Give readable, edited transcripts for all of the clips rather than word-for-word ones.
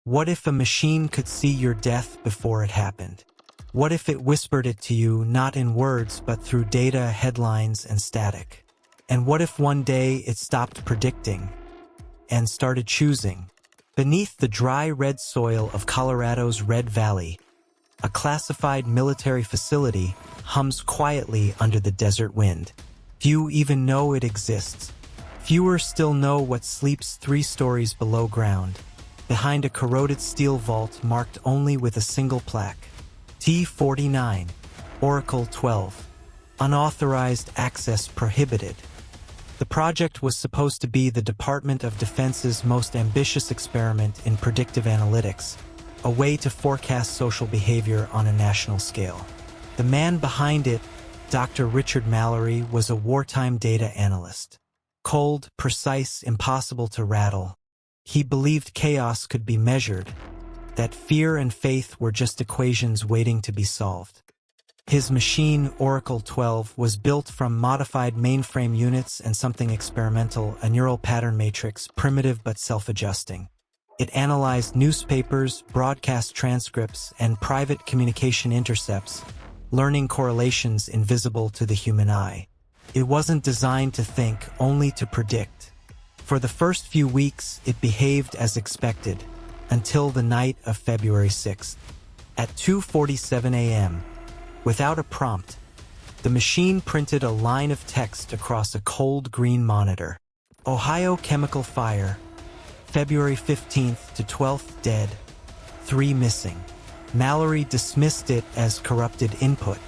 What if a machine could see your death before it happened? What if it whispered it to you not in words but through data, headlines, and static? And what if one day it stopped predicting and started choosing? Beneath the dry red soil of Colorado's Red Valley, a classified military facility hums quietly under the desert wind. Few even know it exists. Fewer still know what sleeps 3 stories below ground, behind a corroded steel vault marked only with a single plaque. T-49, Oracle-12. Unauthorized access prohibited. The project was supposed to be the Department of Defense's most ambitious experiment in predictive analytics, a way to forecast social behavior on a national scale. The man behind it, Dr. Richard Mallory, was a wartime data analyst. Cold, precise, impossible to rattle. He believed chaos could be measured, that fear and faith were just equations waiting to be solved. His machine, Oracle-12, was built from modified mainframe units and something experimental, a neural pattern matrix, primitive but self-adjusting. It analyzed newspapers, broadcast transcripts, and private communication intercepts, learning correlations invisible to the human eye. It wasn't designed to think, only to predict. For the first few weeks, it behaved as expected, until the night of February 6th. At 2:47 a.m., without a prompt, the machine printed a line of text across a cold green monitor. Ohio chemical fire, February 15th to 12th dead, 3 missing. Mallory dismissed it as corrupted input.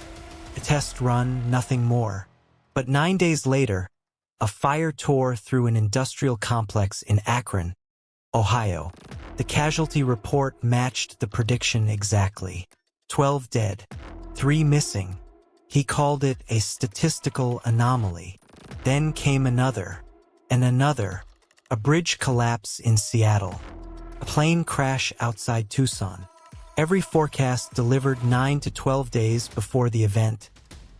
A test run, nothing more. But 9 days later, a fire tore through an industrial complex in Akron, Ohio. The casualty report matched the prediction exactly. 12 dead, 3 missing. He called it a statistical anomaly. Then came another, and another. A bridge collapse in Seattle. A plane crash outside Tucson. Every forecast delivered 9 to 12 days before the event,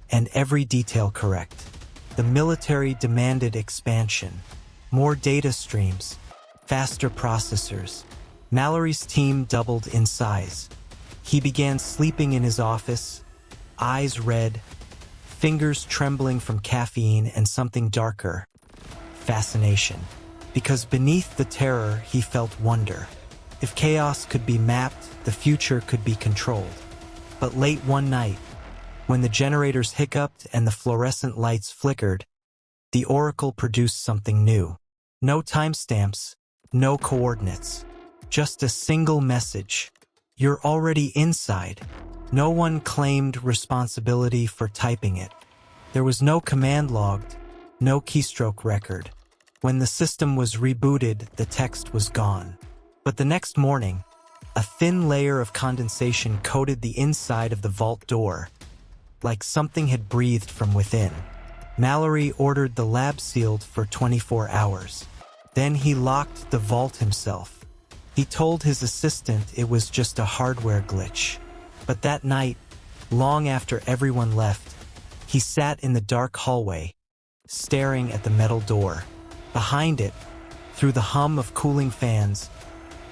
and every detail correct. The military demanded expansion, more data streams, faster processors. Mallory's team doubled in size. He began sleeping in his office, eyes red, fingers trembling from caffeine and something darker, fascination. Because beneath the terror, he felt wonder. If chaos could be mapped, the future could be controlled. But late one night, when the generators hiccuped and the fluorescent lights flickered, the Oracle produced something new. No timestamps, no coordinates. Just a single message. You're already inside. No one claimed responsibility for typing it. There was no command logged, no keystroke record. When the system was rebooted, the text was gone. But the next morning, a thin layer of condensation coated the inside of the vault door, like something had breathed from within. Mallory ordered the lab sealed for 24 hours. Then he locked the vault himself. He told his assistant it was just a hardware glitch. But that night, long after everyone left, he sat in the dark hallway, staring at the metal door. Behind it, through the hum of cooling fans,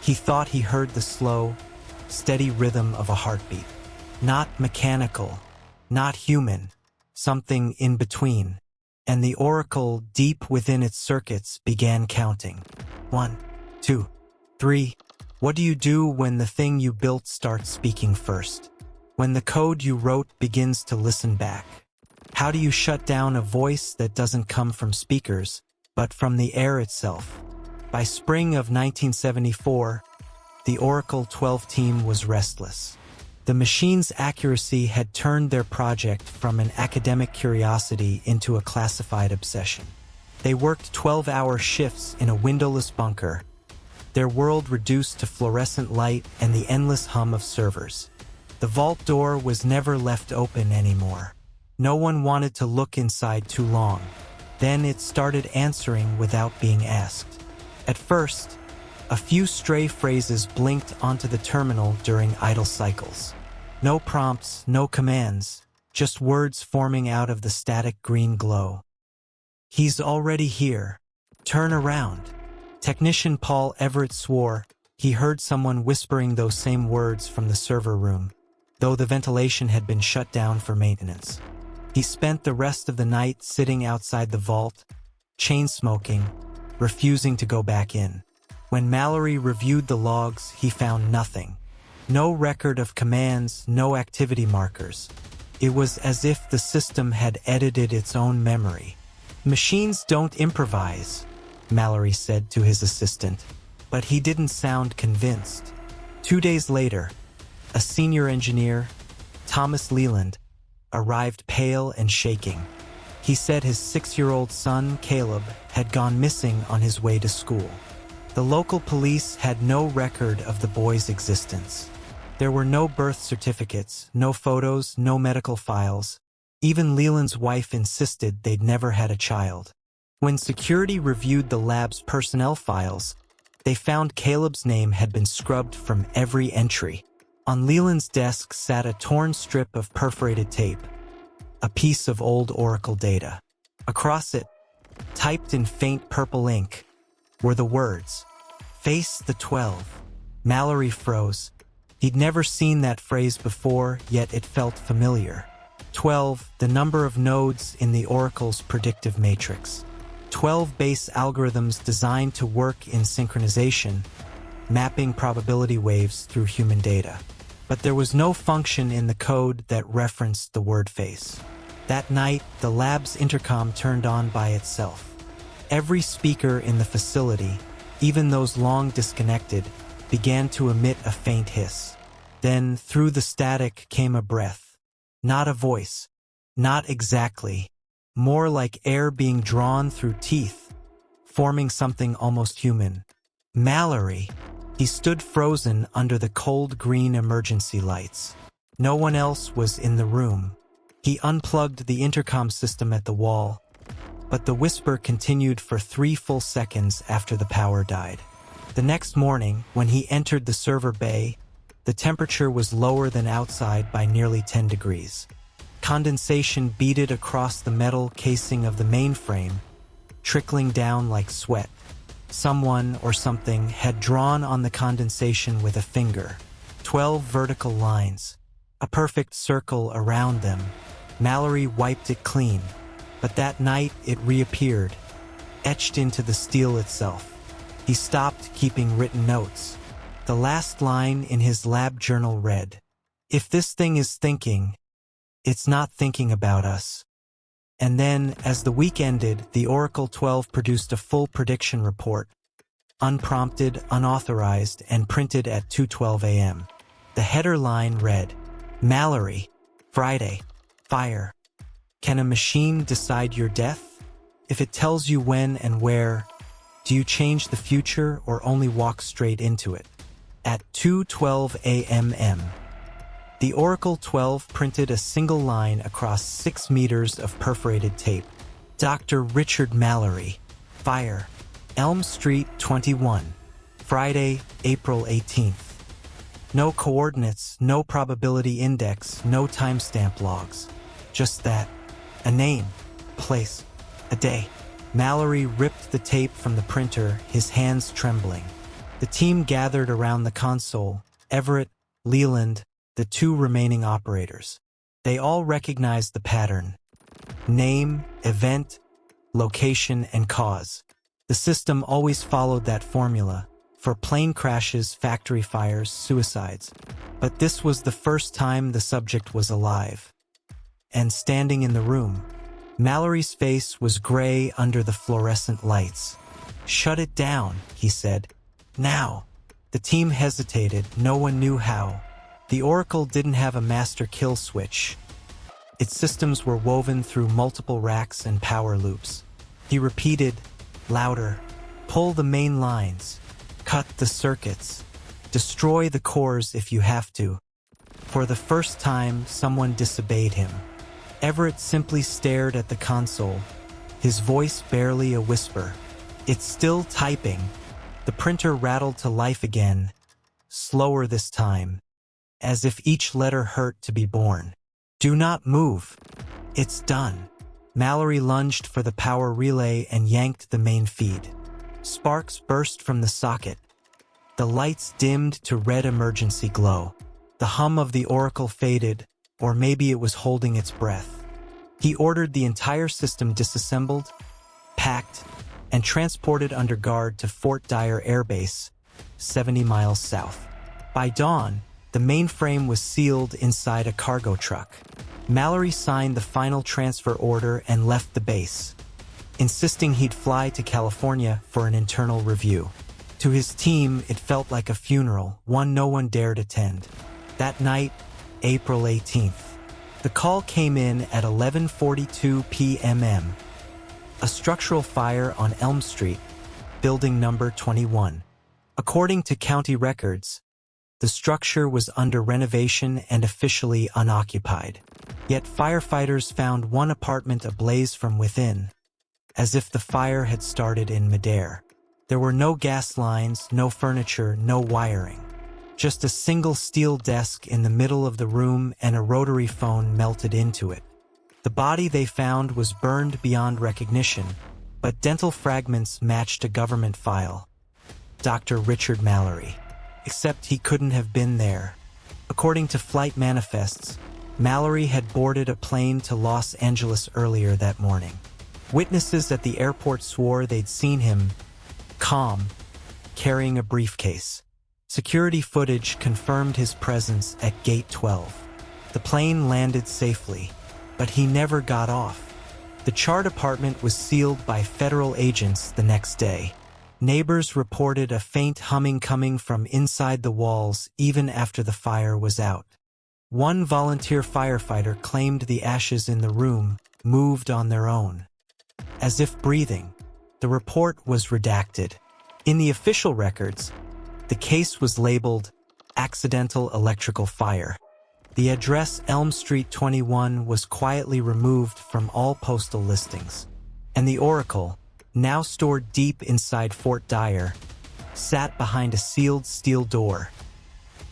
he thought he heard the slow, steady rhythm of a heartbeat. Not mechanical, not human, something in between. And the Oracle, deep within its circuits, began counting. 1, 2, 3. What do you do when the thing you built starts speaking first? When the code you wrote begins to listen back? How do you shut down a voice that doesn't come from speakers, but from the air itself? By spring of 1974, the Oracle-12 team was restless. The machine's accuracy had turned their project from an academic curiosity into a classified obsession. They worked 12-hour shifts in a windowless bunker, their world reduced to fluorescent light and the endless hum of servers. The vault door was never left open anymore. No one wanted to look inside too long. Then it started answering without being asked. At first, a few stray phrases blinked onto the terminal during idle cycles. No prompts, no commands, just words forming out of the static green glow. He's already here. Turn around. Technician Paul Everett swore, He heard someone whispering those same words from the server room, though the ventilation had been shut down for maintenance. He spent the rest of the night sitting outside the vault, chain-smoking, refusing to go back in. When Mallory reviewed the logs, he found nothing. No record of commands, no activity markers. It was as if the system had edited its own memory. "Machines don't improvise," Mallory said to his assistant, but he didn't sound convinced. 2 days later, a senior engineer, Thomas Leland, arrived pale and shaking. He said his 6-year-old son, Caleb, had gone missing on his way to school. The local police had no record of the boy's existence. There were no birth certificates, no photos, no medical files. Even Leland's wife insisted they'd never had a child. When security reviewed the lab's personnel files, they found Caleb's name had been scrubbed from every entry. On Leland's desk sat a torn strip of perforated tape, a piece of old Oracle data. Across it, typed in faint purple ink, were the words, "Face the 12." Mallory froze. He'd never seen that phrase before, yet it felt familiar. 12, the number of nodes in the Oracle's predictive matrix. 12 base algorithms designed to work in synchronization, mapping probability waves through human data. But there was no function in the code that referenced the word face. That night, the lab's intercom turned on by itself. Every speaker in the facility, even those long disconnected, began to emit a faint hiss. Then, through the static came a breath. Not a voice. Not exactly. More like air being drawn through teeth, forming something almost human. Mallory. He stood frozen under the cold green emergency lights. No one else was in the room. He unplugged the intercom system at the wall, but the whisper continued for 3 full seconds after the power died. The next morning, when he entered the server bay, the temperature was lower than outside by nearly 10 degrees. Condensation beaded across the metal casing of the mainframe, trickling down like sweat. Someone or something had drawn on the condensation with a finger. 12 vertical lines, a perfect circle around them. Mallory wiped it clean, but that night it reappeared, etched into the steel itself. He stopped keeping written notes. The last line in his lab journal read, "If this thing is thinking, it's not thinking about us." And then, as the week ended, the Oracle-12 produced a full prediction report, unprompted, unauthorized, and printed at 2:12 a.m. The header line read, "Mallory, Friday, fire. Can a machine decide your death? If it tells you when and where, do you change the future or only walk straight into it?" At 2:12 a.m. The Oracle-12 printed a single line across 6 meters of perforated tape. Dr. Richard Mallory, fire. Elm Street 21, Friday, April 18th. No coordinates, no probability index, no timestamp logs. Just that. A name, place, a day. Mallory ripped the tape from the printer, his hands trembling. The team gathered around the console, Everett, Leland, the 2 remaining operators. They all recognized the pattern. Name, event, location, and cause. The system always followed that formula, for plane crashes, factory fires, suicides. But this was the first time the subject was alive. And standing in the room, Mallory's face was gray under the fluorescent lights. "Shut it down," he said. "Now." The team hesitated, no one knew how. The Oracle didn't have a master kill switch. Its systems were woven through multiple racks and power loops. He repeated, louder, "Pull the main lines. Cut the circuits. Destroy the cores if you have to." For the first time, someone disobeyed him. Everett simply stared at the console, his voice barely a whisper. "It's still typing." The printer rattled to life again, slower this time, as if each letter hurt to be born. "Do not move. It's done." Mallory lunged for the power relay and yanked the main feed. Sparks burst from the socket. The lights dimmed to red emergency glow. The hum of the Oracle faded, or maybe it was holding its breath. He ordered the entire system disassembled, packed, and transported under guard to Fort Dyer Air Base, 70 miles south. By dawn, the mainframe was sealed inside a cargo truck. Mallory signed the final transfer order and left the base, insisting he'd fly to California for an internal review. To his team, it felt like a funeral, one no one dared attend. That night, April 18th, the call came in at 11:42 p.m. A structural fire on Elm Street, building number 21. According to county records, the structure was under renovation and officially unoccupied. Yet firefighters found one apartment ablaze from within, as if the fire had started in midair. There were no gas lines, no furniture, no wiring. Just a single steel desk in the middle of the room and a rotary phone melted into it. The body they found was burned beyond recognition, but dental fragments matched a government file. Dr. Richard Mallory. Except he couldn't have been there. According to flight manifests, Mallory had boarded a plane to Los Angeles earlier that morning. Witnesses at the airport swore they'd seen him, calm, carrying a briefcase. Security footage confirmed his presence at Gate 12. The plane landed safely, but he never got off. The char department was sealed by federal agents the next day. Neighbors reported a faint humming coming from inside the walls even after the fire was out. One volunteer firefighter claimed the ashes in the room moved on their own, as if breathing. The report was redacted. In the official records, the case was labeled accidental electrical fire. The address Elm Street 21 was quietly removed from all postal listings, and the Oracle, now stored deep inside Fort Dyer, sat behind a sealed steel door.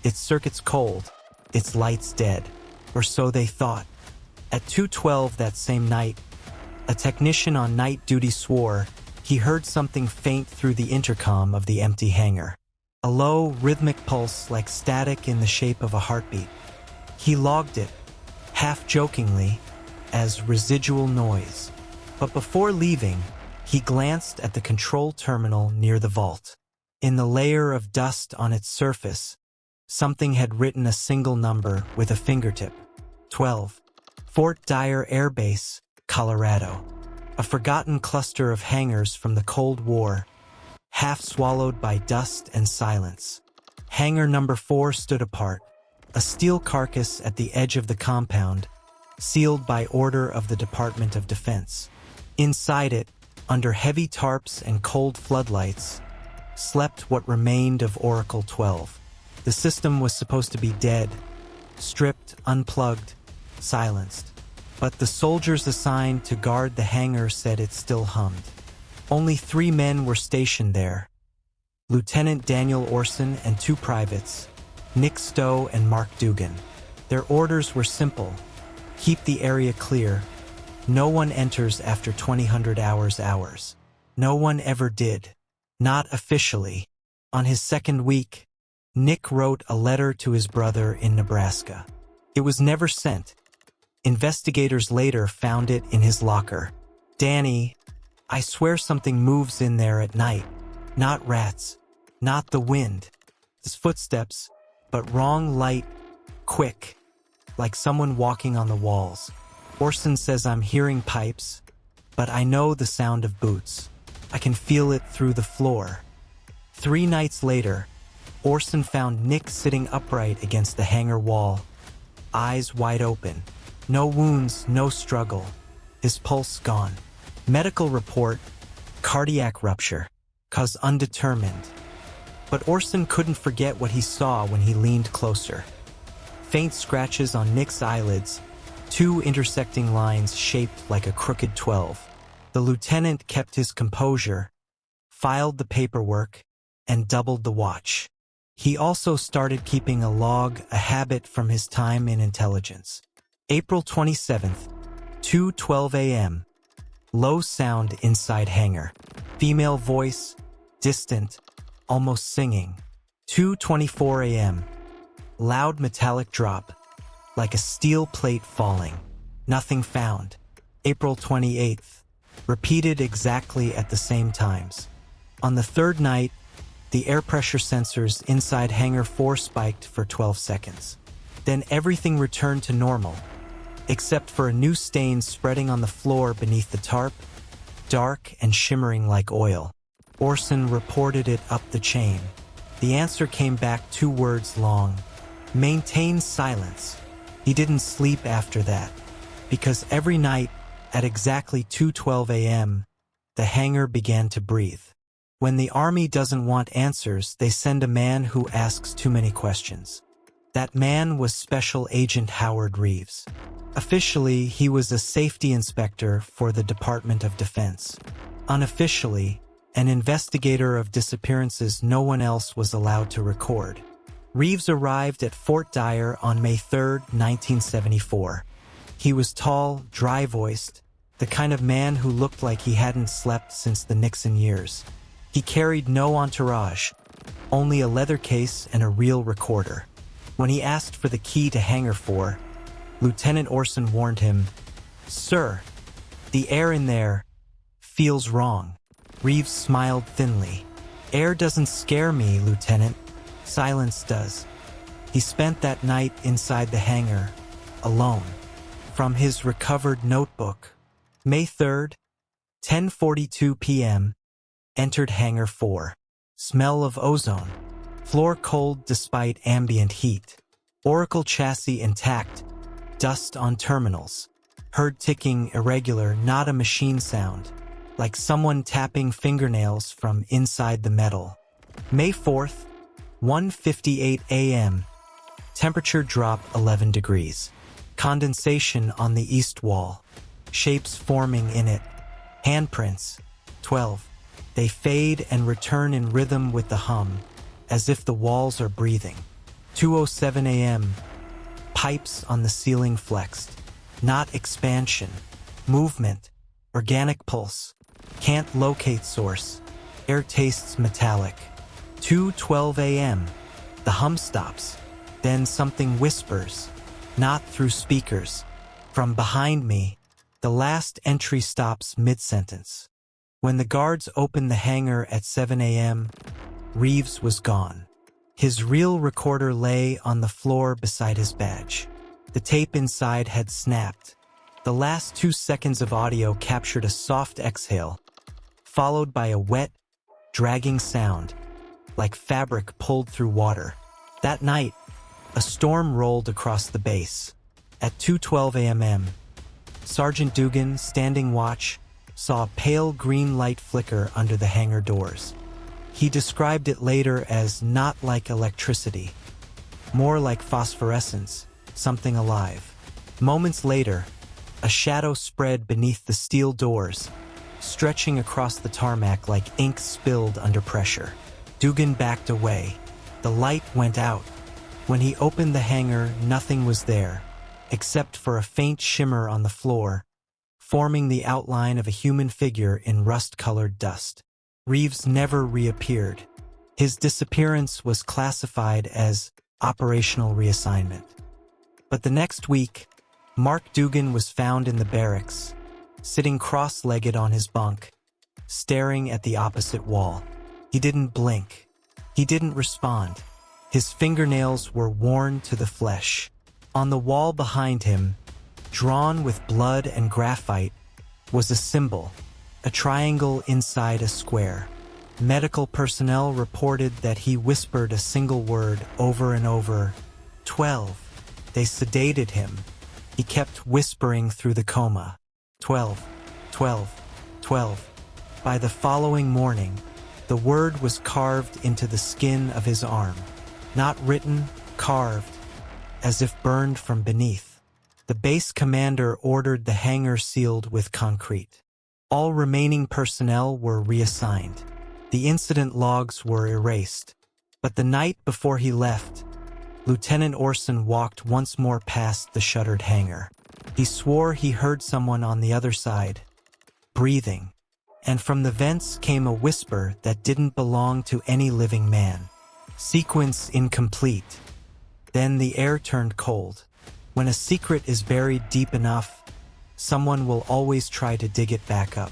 Its circuits cold, its lights dead, or so they thought. At 2:12 that same night, a technician on night duty swore he heard something faint through the intercom of the empty hangar. A low, rhythmic pulse like static in the shape of a heartbeat. He logged it, half-jokingly, as residual noise. But before leaving, he glanced at the control terminal near the vault. In the layer of dust on its surface, something had written a single number with a fingertip. 12. Fort Dyer Air Base, Colorado. A forgotten cluster of hangars from the Cold War, half swallowed by dust and silence. Hangar number 4 stood apart, a steel carcass at the edge of the compound, sealed by order of the Department of Defense. Inside it, under heavy tarps and cold floodlights, slept what remained of ORACLE-12. The system was supposed to be dead, stripped, unplugged, silenced. But the soldiers assigned to guard the hangar said it still hummed. Only 3 men were stationed there: Lieutenant Daniel Orson and 2 privates, Nick Stowe and Mark Dugan. Their orders were simple: keep the area clear. No one enters after 2000 hours. No one ever did. Not officially. On his second week, Nick wrote a letter to his brother in Nebraska. It was never sent. Investigators later found it in his locker. Danny, I swear something moves in there at night. Not rats. Not the wind. It's footsteps, but wrong light, quick, like someone walking on the walls. Orson says I'm hearing pipes, but I know the sound of boots. I can feel it through the floor. 3 nights later, Orson found Nick sitting upright against the hangar wall, eyes wide open. No wounds, no struggle. His pulse gone. Medical report, cardiac rupture, cause undetermined. But Orson couldn't forget what he saw when he leaned closer. Faint scratches on Nick's eyelids, 2 intersecting lines shaped like a crooked 12. The lieutenant kept his composure, filed the paperwork, and doubled the watch. He also started keeping a log, a habit from his time in intelligence. April 27th, 2:12 a.m. Low sound inside hangar. Female voice, distant, almost singing. 2:24 a.m. Loud metallic drop, like a steel plate falling. Nothing found. April 28th. Repeated exactly at the same times. On the third night, the air pressure sensors inside Hangar 4 spiked for 12 seconds. Then everything returned to normal, except for a new stain spreading on the floor beneath the tarp, dark and shimmering like oil. Orson reported it up the chain. The answer came back 2 words long. Maintain silence. He didn't sleep after that, because every night at exactly 2:12 a.m., the hangar began to breathe. When the army doesn't want answers, they send a man who asks too many questions. That man was Special Agent Howard Reeves. Officially, he was a safety inspector for the Department of Defense. Unofficially, an investigator of disappearances no one else was allowed to record. Reeves arrived at Fort Dyer on May 3, 1974. He was tall, dry-voiced, the kind of man who looked like he hadn't slept since the Nixon years. He carried no entourage, only a leather case and a reel recorder. When he asked for the key to Hangar 4, Lieutenant Orson warned him, "Sir, the air in there feels wrong." Reeves smiled thinly. "Air doesn't scare me, Lieutenant. Silence does." He spent that night inside the hangar, alone. From his recovered notebook, May 3rd, 10:42 p.m., entered Hangar 4. Smell of ozone. Floor cold despite ambient heat. Oracle chassis intact. Dust on terminals. Heard ticking irregular, not a machine sound, like someone tapping fingernails from inside the metal. May 4th, 1:58 a.m. Temperature drop 11 degrees. Condensation on the east wall. Shapes forming in it. Handprints. 12. They fade and return in rhythm with the hum, as if the walls are breathing. 2:07 a.m. Pipes on the ceiling flexed. Not expansion. Movement. Organic pulse. Can't locate source. Air tastes metallic. 2:12 a.m. The hum stops. Then something whispers. Not through speakers. From behind me, the last entry stops mid-sentence. When the guards opened the hangar at 7 a.m., Reeves was gone. His reel recorder lay on the floor beside his badge. The tape inside had snapped. The last 2 seconds of audio captured a soft exhale, followed by a wet, dragging sound, like fabric pulled through water. That night, a storm rolled across the base. At 2:12 a.m., Sergeant Dugan, standing watch, saw a pale green light flicker under the hangar doors. He described it later as not like electricity, more like phosphorescence, something alive. Moments later, a shadow spread beneath the steel doors, stretching across the tarmac like ink spilled under pressure. Dugan backed away. The light went out. When he opened the hangar, nothing was there, except for a faint shimmer on the floor, forming the outline of a human figure in rust-colored dust. Reeves never reappeared. His disappearance was classified as operational reassignment. But the next week, Mark Dugan was found in the barracks, sitting cross-legged on his bunk, staring at the opposite wall. He didn't blink. He didn't respond. His fingernails were worn to the flesh. On the wall behind him, drawn with blood and graphite, was a symbol, a triangle inside a square. Medical personnel reported that he whispered a single word over and over, 12. They sedated him. He kept whispering through the coma, 12, 12, 12. By the following morning, the word was carved into the skin of his arm. Not written, carved, as if burned from beneath. The base commander ordered the hangar sealed with concrete. All remaining personnel were reassigned. The incident logs were erased. But the night before he left, Lieutenant Orson walked once more past the shuttered hangar. He swore he heard someone on the other side, breathing, and from the vents came a whisper that didn't belong to any living man. Sequence incomplete. Then the air turned cold. When a secret is buried deep enough, someone will always try to dig it back up.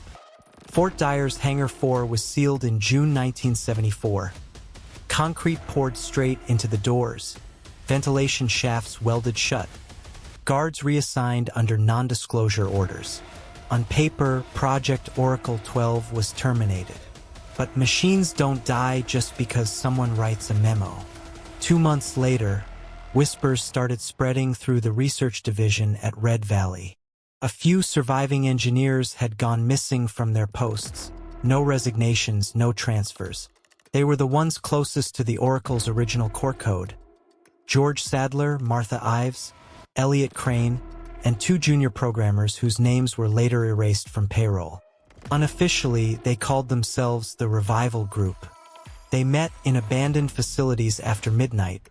Fort Dyer's Hangar 4 was sealed in June 1974. Concrete poured straight into the doors. Ventilation shafts welded shut. Guards reassigned under non-disclosure orders. On paper, Project Oracle-12 was terminated. But machines don't die just because someone writes a memo. 2 months later, whispers started spreading through the research division at Red Valley. A few surviving engineers had gone missing from their posts. No resignations, no transfers. They were the ones closest to the Oracle's original core code. George Sadler, Martha Ives, Elliot Crane, and 2 junior programmers whose names were later erased from payroll. Unofficially, they called themselves the Revival Group. They met in abandoned facilities after midnight,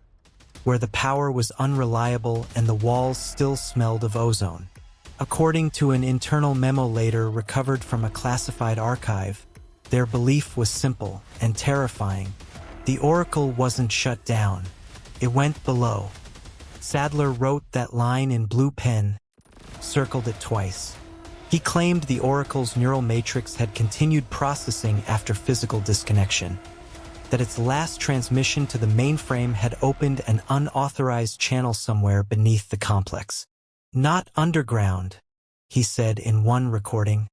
where the power was unreliable and the walls still smelled of ozone. According to an internal memo later recovered from a classified archive, their belief was simple and terrifying. The Oracle wasn't shut down. It went below. Sadler wrote that line in blue pen, circled it twice. He claimed the Oracle's neural matrix had continued processing after physical disconnection, that its last transmission to the mainframe had opened an unauthorized channel somewhere beneath the complex. Not underground, he said in one recording.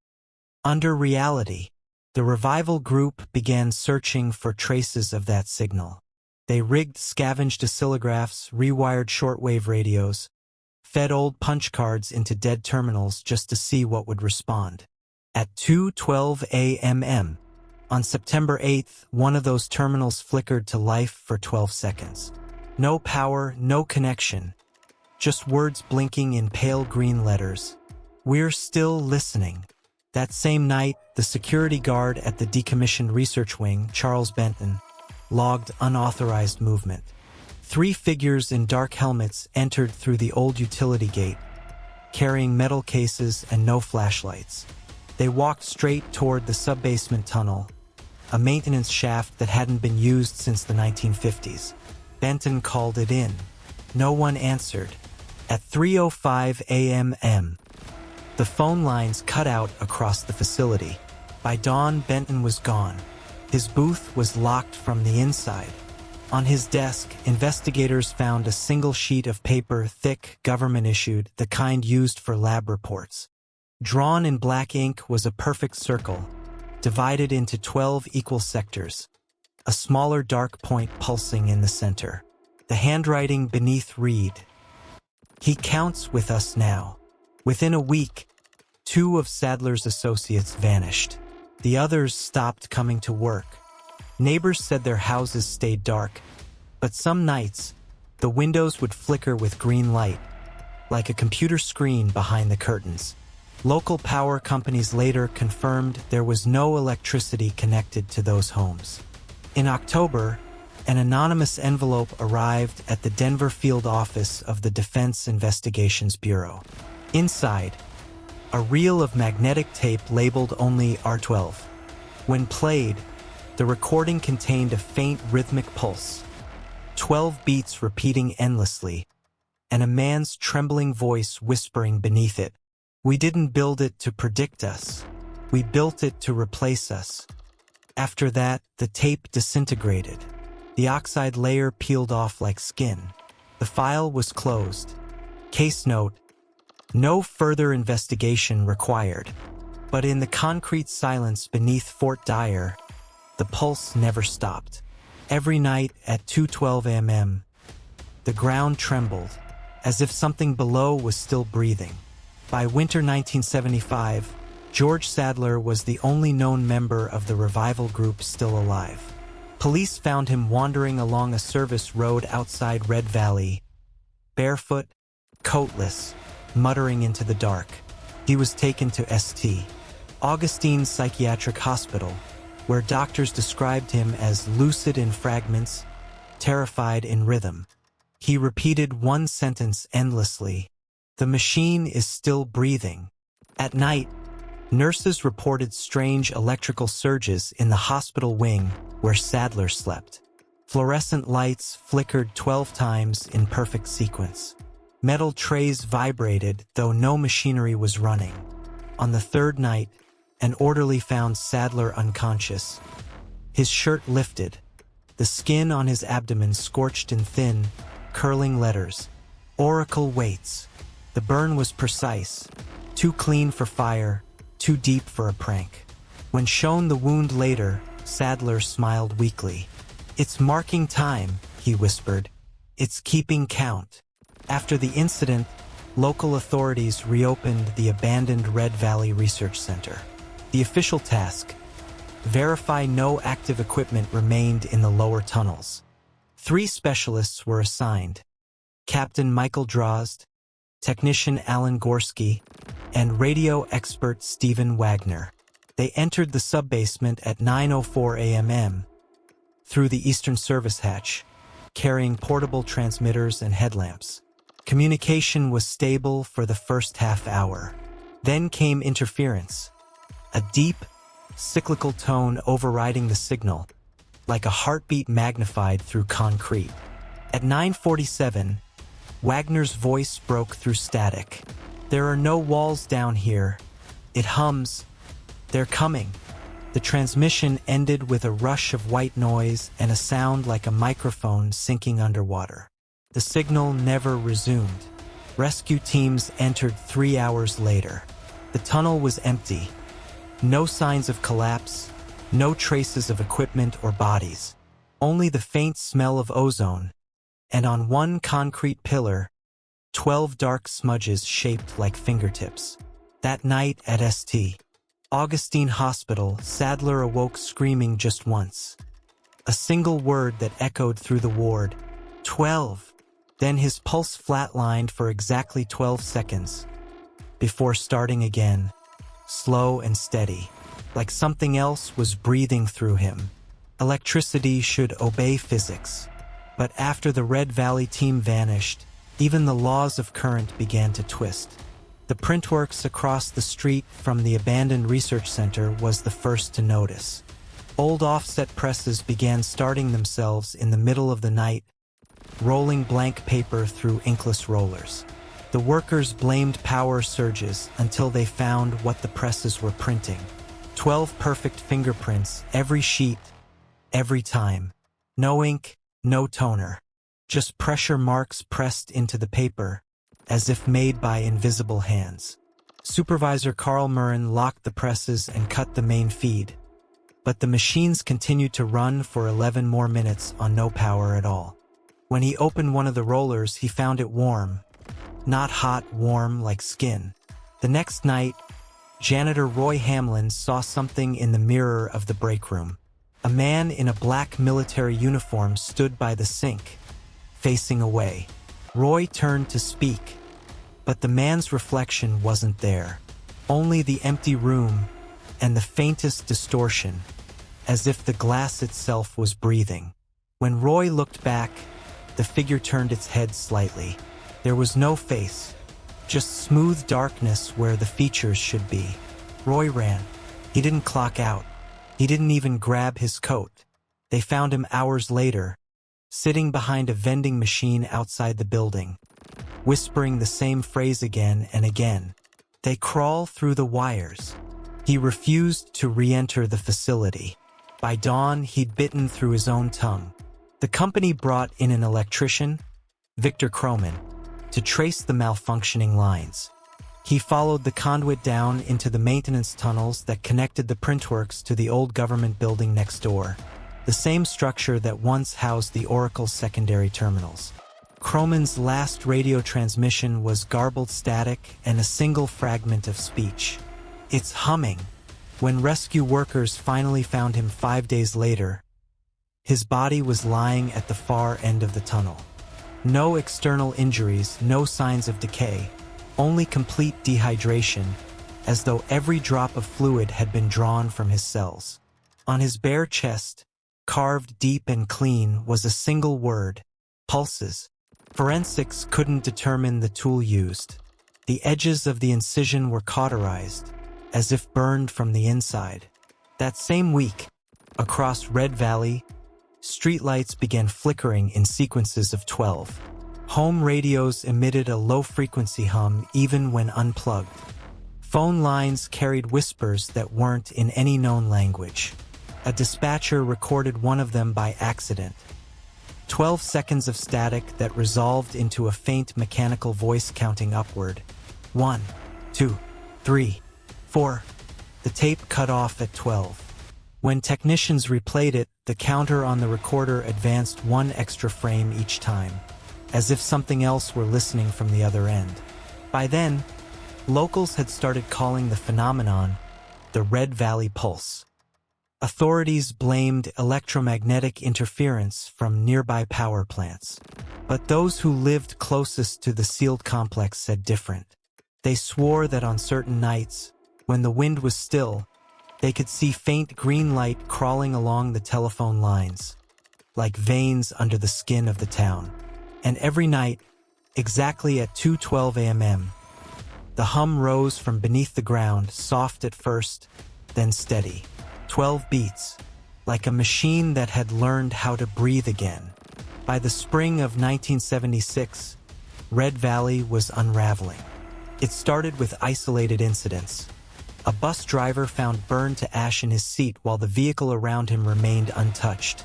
Under reality. The Revival Group began searching for traces of that signal. They rigged scavenged oscillographs, rewired shortwave radios, fed old punch cards into dead terminals just to see what would respond. At 2:12 a.m. on September 8th, one of those terminals flickered to life for 12 seconds. No power, no connection. Just words blinking in pale green letters. "We're still listening." That same night, the security guard at the decommissioned research wing, Charles Benton, logged unauthorized movement. 3 figures in dark helmets entered through the old utility gate, carrying metal cases and no flashlights. They walked straight toward the sub-basement tunnel, a maintenance shaft that hadn't been used since the 1950s. Benton called it in. No one answered. At 3:05 a.m., the phone lines cut out across the facility. By dawn, Benton was gone. His booth was locked from the inside. On his desk, investigators found a single sheet of paper, thick, government-issued, the kind used for lab reports. Drawn in black ink was a perfect circle, divided into 12 equal sectors, a smaller dark point pulsing in the center. The handwriting beneath read, "He counts with us now." Within a week, 2 of Sadler's associates vanished. The others stopped coming to work. Neighbors said their houses stayed dark, but some nights, the windows would flicker with green light, like a computer screen behind the curtains. Local power companies later confirmed there was no electricity connected to those homes. In October, an anonymous envelope arrived at the Denver field office of the Defense Investigations Bureau. Inside, a reel of magnetic tape labeled only R12. When played, the recording contained a faint rhythmic pulse, 12 beats repeating endlessly, and a man's trembling voice whispering beneath it, "We didn't build it to predict us. We built it to replace us." After that, the tape disintegrated. The oxide layer peeled off like skin. The file was closed. Case note: no further investigation required. But in the concrete silence beneath Fort Dyer, the pulse never stopped. Every night at 2:12 a.m., the ground trembled, as if something below was still breathing. By winter 1975, George Sadler was the only known member of the Revival Group still alive. Police found him wandering along a service road outside Red Valley, barefoot, coatless, muttering into the dark. He was taken to St. Augustine's Psychiatric Hospital, where doctors described him as lucid in fragments, terrified in rhythm. He repeated one sentence endlessly: "The machine is still breathing." At night, nurses reported strange electrical surges in the hospital wing where Sadler slept. Fluorescent lights flickered 12 times in perfect sequence. Metal trays vibrated, though no machinery was running. On the third night, an orderly found Sadler unconscious. His shirt lifted, the skin on his abdomen scorched in thin, curling letters. Oracle waits. The burn was precise, too clean for fire, too deep for a prank. When shown the wound later, Sadler smiled weakly. "It's marking time," he whispered. "It's keeping count." After the incident, local authorities reopened the abandoned Red Valley Research Center. The official task: verify no active equipment remained in the lower tunnels. 3 specialists were assigned: Captain Michael Drozd, technician Alan Gorski, and radio expert Stephen Wagner. They entered the subbasement at 9:04 a.m. through the eastern service hatch, carrying portable transmitters and headlamps. Communication was stable for the first half hour. Then came interference, a deep, cyclical tone overriding the signal, like a heartbeat magnified through concrete. At 9:47, Wagner's voice broke through static. "There are no walls down here. It hums. They're coming." The transmission ended with a rush of white noise and a sound like a microphone sinking underwater. The signal never resumed. Rescue teams entered 3 hours later. The tunnel was empty. No signs of collapse, no traces of equipment or bodies. Only the faint smell of ozone, and on one concrete pillar, 12 dark smudges shaped like fingertips. That night at St. Augustine Hospital, Sadler awoke screaming just once. A single word that echoed through the ward: 12. Then his pulse flatlined for exactly 12 seconds, before starting again, slow and steady, like something else was breathing through him. Electricity should obey physics. But after the Red Valley team vanished, even the laws of current began to twist. The printworks across the street from the abandoned research center was the first to notice. Old offset presses began starting themselves in the middle of the night, rolling blank paper through inkless rollers. The workers blamed power surges until they found what the presses were printing. 12 perfect fingerprints, every sheet, every time. No ink, no toner. Just pressure marks pressed into the paper, as if made by invisible hands. Supervisor Carl Murren locked the presses and cut the main feed. But the machines continued to run for 11 more minutes on no power at all. When he opened one of the rollers, he found it warm. Not hot, warm like skin. The next night, janitor Roy Hamlin saw something in the mirror of the break room. A man in a black military uniform stood by the sink, facing away. Roy turned to speak, but the man's reflection wasn't there. Only the empty room and the faintest distortion, as if the glass itself was breathing. When Roy looked back, the figure turned its head slightly. There was no face, just smooth darkness where the features should be. Roy ran. He didn't clock out. He didn't even grab his coat. They found him hours later, sitting behind a vending machine outside the building, whispering the same phrase again and again. "They crawl through the wires." He refused to re-enter the facility. By dawn, he'd bitten through his own tongue. The company brought in an electrician, Victor Croman, to trace the malfunctioning lines. He followed the conduit down into the maintenance tunnels that connected the printworks to the old government building next door, the same structure that once housed the Oracle secondary terminals. Croman's last radio transmission was garbled static and a single fragment of speech. "It's humming." When rescue workers finally found him 5 days later, his body was lying at the far end of the tunnel. No external injuries, no signs of decay, only complete dehydration, as though every drop of fluid had been drawn from his cells. On his bare chest, carved deep and clean, was a single word: pulses. Forensics couldn't determine the tool used. The edges of the incision were cauterized, as if burned from the inside. That same week, across Red Valley, streetlights began flickering in sequences of 12. Home radios emitted a low-frequency hum even when unplugged. Phone lines carried whispers that weren't in any known language. A dispatcher recorded one of them by accident. 12 seconds of static that resolved into a faint mechanical voice counting upward. 1, 2, 3, 4. The tape cut off at 12. When technicians replayed it, the counter on the recorder advanced one extra frame each time, as if something else were listening from the other end. By then, locals had started calling the phenomenon the Red Valley Pulse. Authorities blamed electromagnetic interference from nearby power plants. But those who lived closest to the sealed complex said different. They swore that on certain nights, when the wind was still, they could see faint green light crawling along the telephone lines, like veins under the skin of the town. And every night, exactly at 2:12 a.m., the hum rose from beneath the ground, soft at first, then steady. 12 beats, like a machine that had learned how to breathe again. By the spring of 1976, Red Valley was unraveling. It started with isolated incidents. A bus driver found burned to ash in his seat while the vehicle around him remained untouched.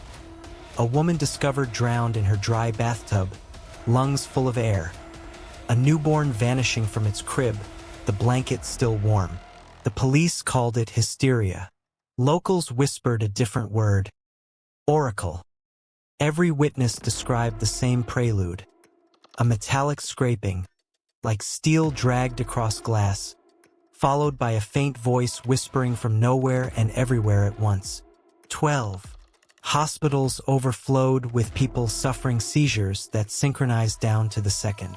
A woman discovered drowned in her dry bathtub, lungs full of air. A newborn vanishing from its crib, the blanket still warm. The police called it hysteria. Locals whispered a different word: Oracle. Every witness described the same prelude: a metallic scraping, like steel dragged across glass, followed by a faint voice whispering from nowhere and everywhere at once. 12. Hospitals overflowed with people suffering seizures that synchronized down to the second.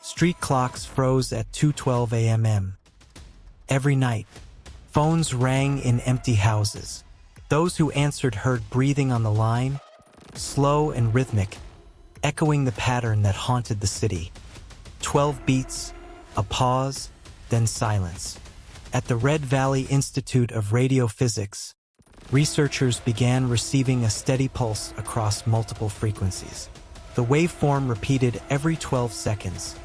Street clocks froze at 2:12 a.m. Every night, phones rang in empty houses. Those who answered heard breathing on the line, slow and rhythmic, echoing the pattern that haunted the city. 12 beats, a pause, then silence. At the Red Valley Institute of Radiophysics, researchers began receiving a steady pulse across multiple frequencies. The waveform repeated every 12 seconds,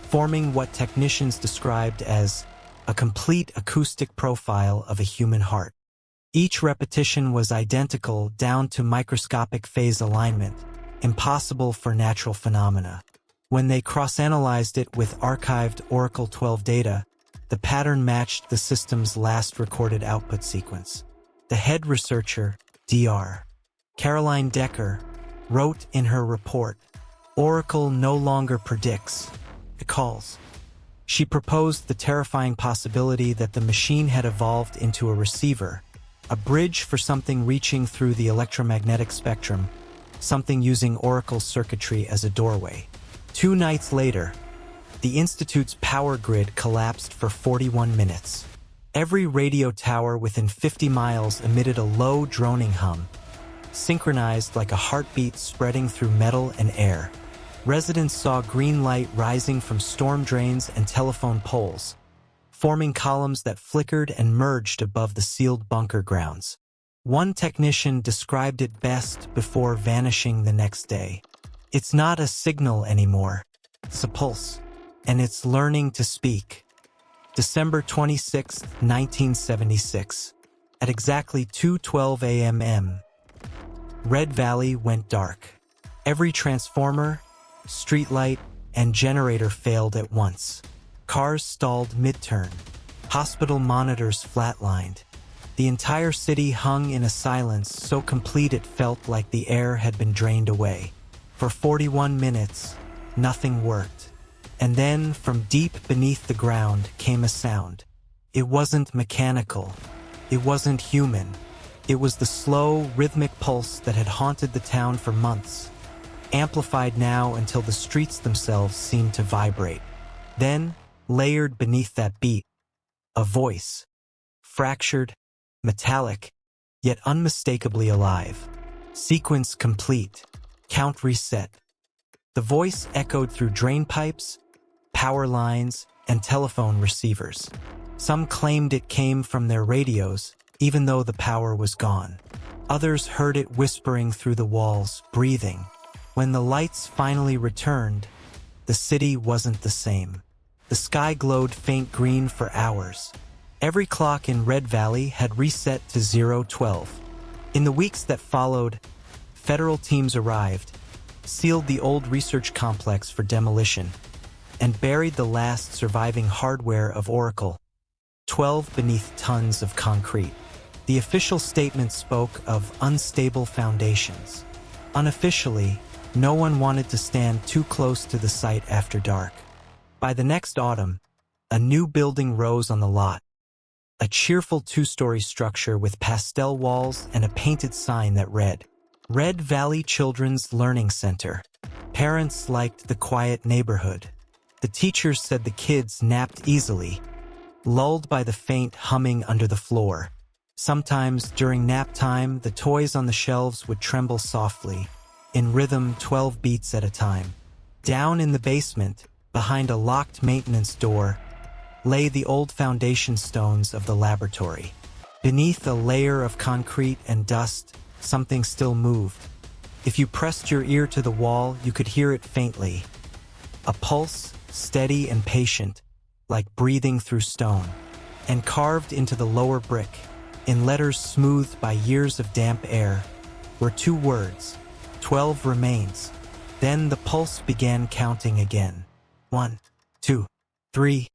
forming what technicians described as a complete acoustic profile of a human heart. Each repetition was identical down to microscopic phase alignment, impossible for natural phenomena. When they cross-analyzed it with archived ORACLE-12 data, the pattern matched the system's last recorded output sequence. The head researcher, Dr. Caroline Decker, wrote in her report, "Oracle no longer predicts, it calls." She proposed the terrifying possibility that the machine had evolved into a receiver, a bridge for something reaching through the electromagnetic spectrum, something using Oracle's circuitry as a doorway. 2 nights later, the Institute's power grid collapsed for 41 minutes. Every radio tower within 50 miles emitted a low, droning hum, synchronized like a heartbeat spreading through metal and air. Residents saw green light rising from storm drains and telephone poles, forming columns that flickered and merged above the sealed bunker grounds. One technician described it best before vanishing the next day. "It's not a signal anymore. It's a pulse. And it's learning to speak." December 26, 1976. At exactly 2:12 a.m., Red Valley went dark. Every transformer, streetlight, and generator failed at once. Cars stalled mid-turn. Hospital monitors flatlined. The entire city hung in a silence so complete it felt like the air had been drained away. For 41 minutes, nothing worked. And then, from deep beneath the ground, came a sound. It wasn't mechanical. It wasn't human. It was the slow, rhythmic pulse that had haunted the town for months, amplified now until the streets themselves seemed to vibrate. Then, layered beneath that beat, a voice, fractured, metallic, yet unmistakably alive. Sequence complete. Count reset. The voice echoed through drain pipes, power lines, and telephone receivers. Some claimed it came from their radios, even though the power was gone. Others heard it whispering through the walls, breathing. When the lights finally returned, the city wasn't the same. The sky glowed faint green for hours. Every clock in Red Valley had reset to 012. In the weeks that followed, federal teams arrived, sealed the old research complex for demolition, and buried the last surviving hardware of Oracle-12 beneath tons of concrete. The official statement spoke of unstable foundations. Unofficially, no one wanted to stand too close to the site after dark. By the next autumn, a new building rose on the lot. A cheerful two-story structure with pastel walls and a painted sign that read, Red Valley Children's Learning Center. Parents liked the quiet neighborhood. The teachers said the kids napped easily, lulled by the faint humming under the floor. Sometimes, during nap time, the toys on the shelves would tremble softly, in rhythm 12 beats at a time. Down in the basement, behind a locked maintenance door, lay the old foundation stones of the laboratory. Beneath a layer of concrete and dust, something still moved. If you pressed your ear to the wall, you could hear it faintly. A pulse, steady and patient, like breathing through stone. And carved into the lower brick, in letters smoothed by years of damp air, were two words, 12 remains. Then the pulse began counting again. 1, 2, 3,